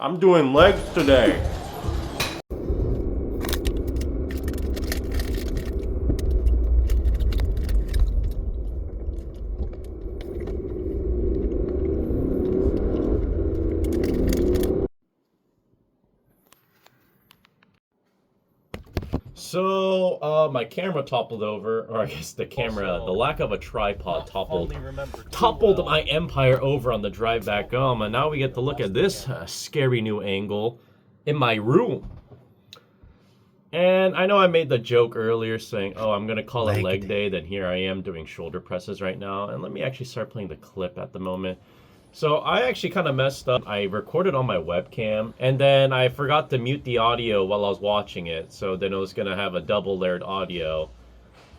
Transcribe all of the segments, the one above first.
I'm doing legs today. So, my camera toppled over, or I guess the camera, the lack of a tripod toppled my empire over on the drive back home, and now we get to look at this scary new angle in my room. And I know I made the joke earlier saying, oh, I'm going to call it leg day, then here I am doing shoulder presses right now, and let me actually start playing the clip at the moment. So I actually kind of messed up. I recorded on my webcam, and then I forgot to mute the audio while I was watching it. So then it was going to have a double layered audio,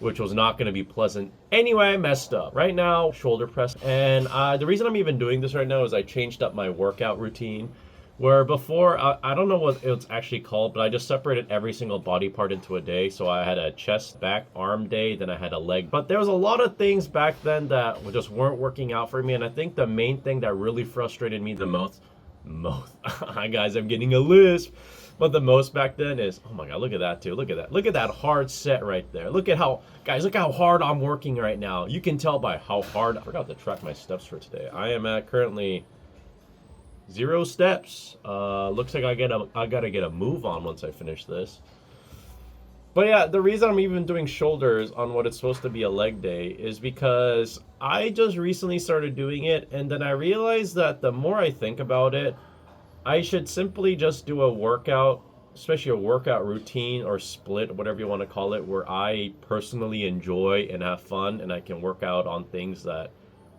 which was not going to be pleasant. Anyway, I messed up. Right now, shoulder press. And the reason I'm even doing this right now is I changed up my workout routine. Where before, I don't know what it's actually called, but I just separated every single body part into a day. So I had a chest, back, arm day, then I had a leg. But there was a lot of things back then that just weren't working out for me. And I think the main thing that really frustrated me the most, hi guys, I'm getting a lisp. But the most back then is, oh my God, look at that too. Look at that. Look at that hard set right there. Look at how, guys, look how hard I'm working right now. You can tell by how hard, I forgot to track my steps for today. I am at currently 0 steps. Looks like I gotta get a move on once I finish this. But yeah, the reason I'm even doing shoulders on what it's supposed to be a leg day is because I just recently started doing it, and then I realized that the more I think about it, I should simply just do a workout, especially a workout routine or split, whatever you want to call it, where I personally enjoy and have fun, and I can work out on things that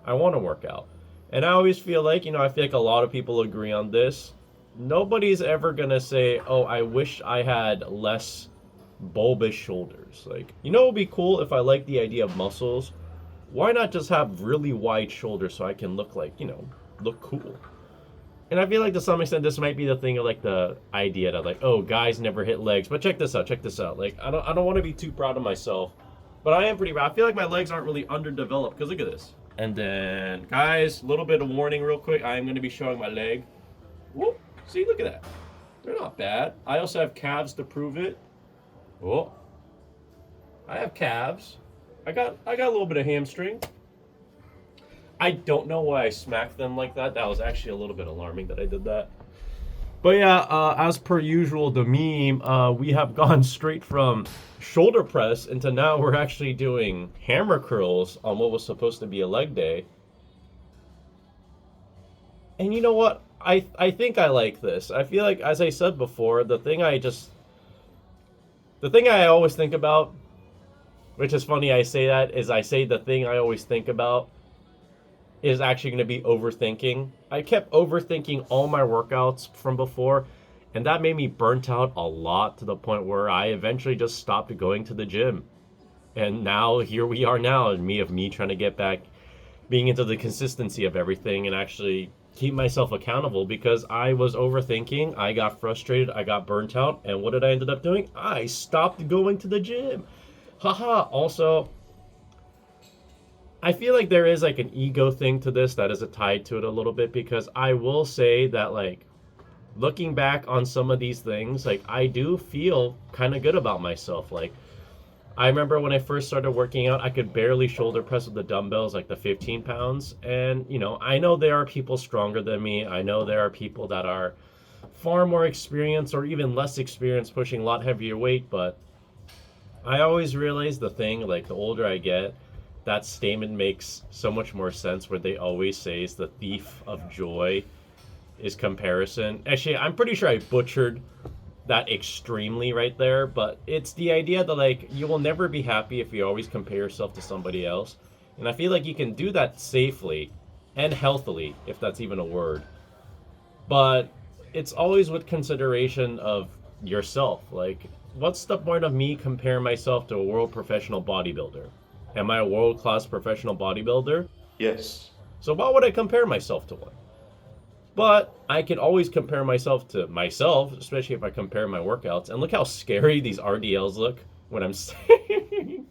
I want to work out. And I always feel like, I feel like a lot of people agree on this. Nobody's ever going to say, oh, I wish I had less bulbous shoulders. Like, it would be cool if I like the idea of muscles. Why not just have really wide shoulders so I can look like, look cool? And I feel like to some extent this might be the thing of like the idea that like, oh, guys never hit legs. But check this out. Like, I don't want to be too proud of myself, but I am pretty proud. I feel like my legs aren't really underdeveloped because look at this. And then, guys, a little bit of warning real quick. I am going to be showing my leg. Whoop. See, look at that. They're not bad. I also have calves to prove it. Oh. I have calves. I got a little bit of hamstring. I don't know why I smacked them like that. That was actually a little bit alarming that I did that. But yeah, as per usual, the meme, we have gone straight from shoulder press into now we're actually doing hammer curls on what was supposed to be a leg day. And you know what? I think I like this. I feel like, as I said before, the thing I always think about, which is funny I say that, is I say the thing I always think about is actually going to be overthinking. I kept overthinking all my workouts from before, and that made me burnt out a lot to the point where I eventually just stopped going to the gym. And now here we are now, me trying to get back, being into the consistency of everything and actually keep myself accountable because I was overthinking, I got frustrated, I got burnt out, and what did I ended up doing? I stopped going to the gym. Haha. Also, I feel like there is like an ego thing to this that is tied to it a little bit because I will say that like looking back on some of these things, like I do feel kind of good about myself. Like I remember when I first started working out, I could barely shoulder press with the dumbbells, like the 15 pounds. And, I know there are people stronger than me. I know there are people that are far more experienced or even less experienced pushing a lot heavier weight. But I always realize the thing, like the older I get, that statement makes so much more sense where they always say is the thief of joy is comparison. Actually, I'm pretty sure I butchered that extremely right there, but it's the idea that like you will never be happy if you always compare yourself to somebody else. And I feel like you can do that safely and healthily, if that's even a word. But it's always with consideration of yourself. Like, what's the point of me comparing myself to a world professional bodybuilder? Am I a world-class professional bodybuilder? Yes. So why would I compare myself to one? But I can always compare myself to myself, especially if I compare my workouts. And look how scary these RDLs look when I'm staring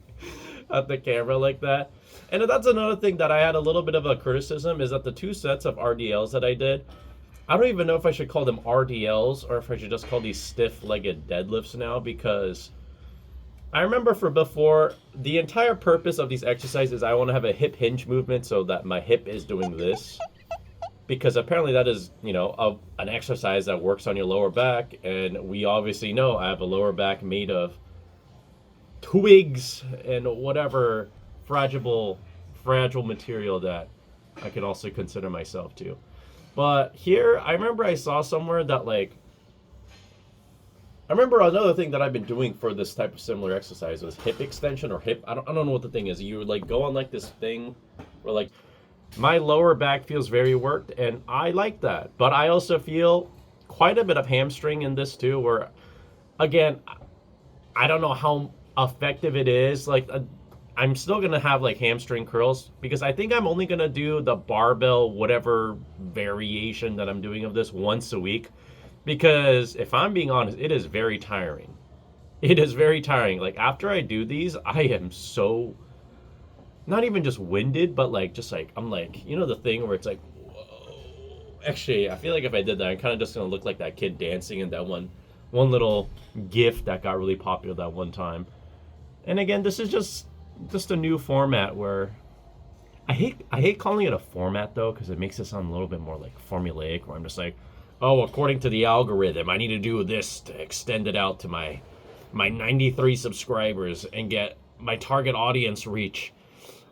at the camera like that. And that's another thing that I had a little bit of a criticism is that the 2 sets of RDLs that I did, I don't even know if I should call them RDLs or if I should just call these stiff-legged deadlifts now, because I remember for before, the entire purpose of these exercises, I want to have a hip hinge movement so that my hip is doing this. Because apparently that is, you know, an exercise that works on your lower back. And we obviously know I have a lower back made of twigs and whatever fragile material that I could also consider myself to. But here, I remember I saw somewhere that, like, I remember another thing that I've been doing for this type of similar exercise was hip extension or hip, I don't know what the thing is. You would, like, go on, like, this thing where, like, my lower back feels very worked, and I like that. But I also feel quite a bit of hamstring in this, too, where, again, I don't know how effective it is. Like, I'm still going to have, like, hamstring curls, because I think I'm only going to do the barbell, whatever variation that I'm doing of this once a week. Because if I'm being honest, it is very tiring. It is very tiring. Like, after I do these, I am so, not even just winded, but like, just like, I'm like, you know, the thing where it's like, whoa. Actually, I feel like if I did that, I'm kind of just going to look like that kid dancing in that one little GIF that got really popular that one time. And again, this is just a new format where I hate calling it a format, though, because it makes it sound a little bit more like formulaic, where I'm just like, oh, according to the algorithm, I need to do this to extend it out to my 93 subscribers and get my target audience reach.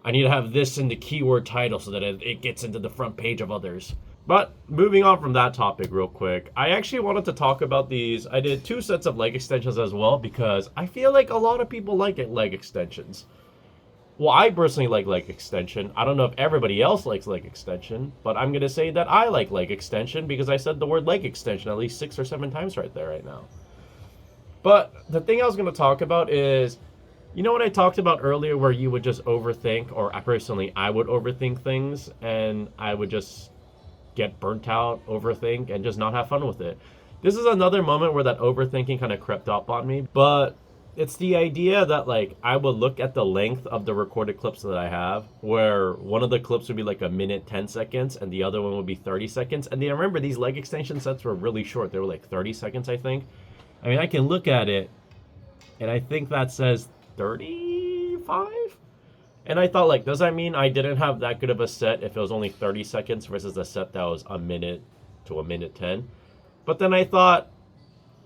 I need to have this in the keyword title so that it gets into the front page of others. But moving on from that topic real quick, I actually wanted to talk about these. I did 2 sets of leg extensions as well, because I feel like a lot of people like leg extensions. Well, I personally like leg extension. I don't know if everybody else likes leg extension, but I'm going to say that I like leg extension because I said the word leg extension at least 6 or 7 times right there right now. But the thing I was going to talk about is, you know what I talked about earlier where you would just overthink, or I would overthink things and I would just get burnt out, overthink, and just not have fun with it. This is another moment where that overthinking kind of crept up on me, but it's the idea that, like, I would look at the length of the recorded clips that I have, where one of the clips would be like 1 minute 10 seconds and the other one would be 30 seconds. And I remember these leg extension sets were really short. They were like 30 seconds, I think. I mean, I can look at it and I think that says 35. And I thought, like, does that mean I didn't have that good of a set if it was only 30 seconds versus a set that was 1 minute to 1 minute 10? But then I thought,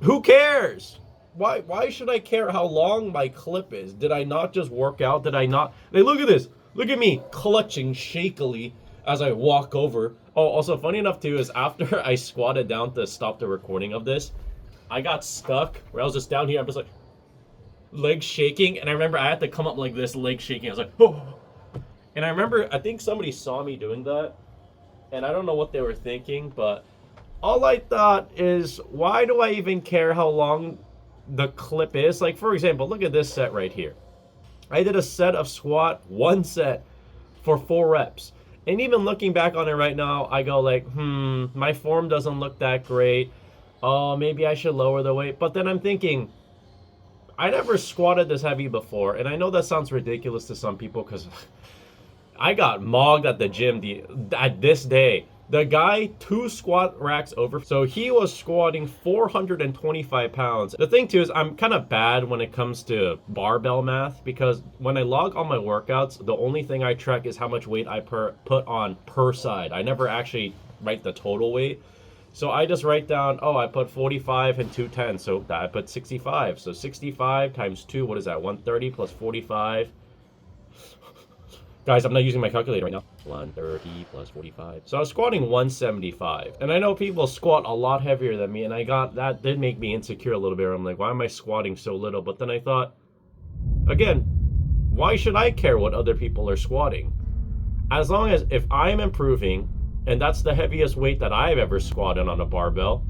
who cares? Why should I care how long my clip is? Did I not just work out? Did I not? Hey, look at this. Look at me clutching shakily as I walk over. Oh, also funny enough too is after I squatted down to stop the recording of this, I got stuck where I was just down here. I'm just like, legs shaking. And I remember I had to come up like this, legs shaking. I was like, oh. And I remember, I think somebody saw me doing that. And I don't know what they were thinking, but all I thought is, why do I even care how long the clip is? Like, for example, look at this set right here. I did a set of squat, 1 set for 4 reps. And even looking back on it right now, I go like, my form doesn't look that great. Oh, maybe I should lower the weight. But then I'm thinking, I never squatted this heavy before. And I know that sounds ridiculous to some people because I got mogged at the gym at this day. The guy 2 squat racks over, so he was squatting 425 pounds. The thing too is I'm kind of bad when it comes to barbell math, because when I log all my workouts, the only thing I track is how much weight I put on per side. I never actually write the total weight. So I just write down, oh, I put 45 and 210, so I put 65. So 65 times 2, what is that? 130 plus 45. Guys, I'm not using my calculator right now. 130 plus 45. So I was squatting 175. And I know people squat a lot heavier than me, and that did make me insecure a little bit. I'm like, why am I squatting so little? But then I thought, again, why should I care what other people are squatting? As long as if I'm improving, and that's the heaviest weight that I've ever squatted on a barbell,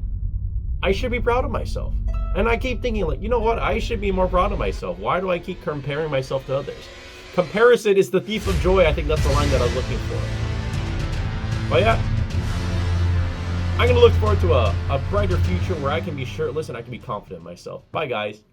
I should be proud of myself. And I keep thinking, like, you know what? I should be more proud of myself. Why do I keep comparing myself to others? Comparison is the thief of joy. I think that's the line that I was looking for. But yeah, I'm going to look forward to a brighter future where I can be shirtless and I can be confident in myself. Bye, guys.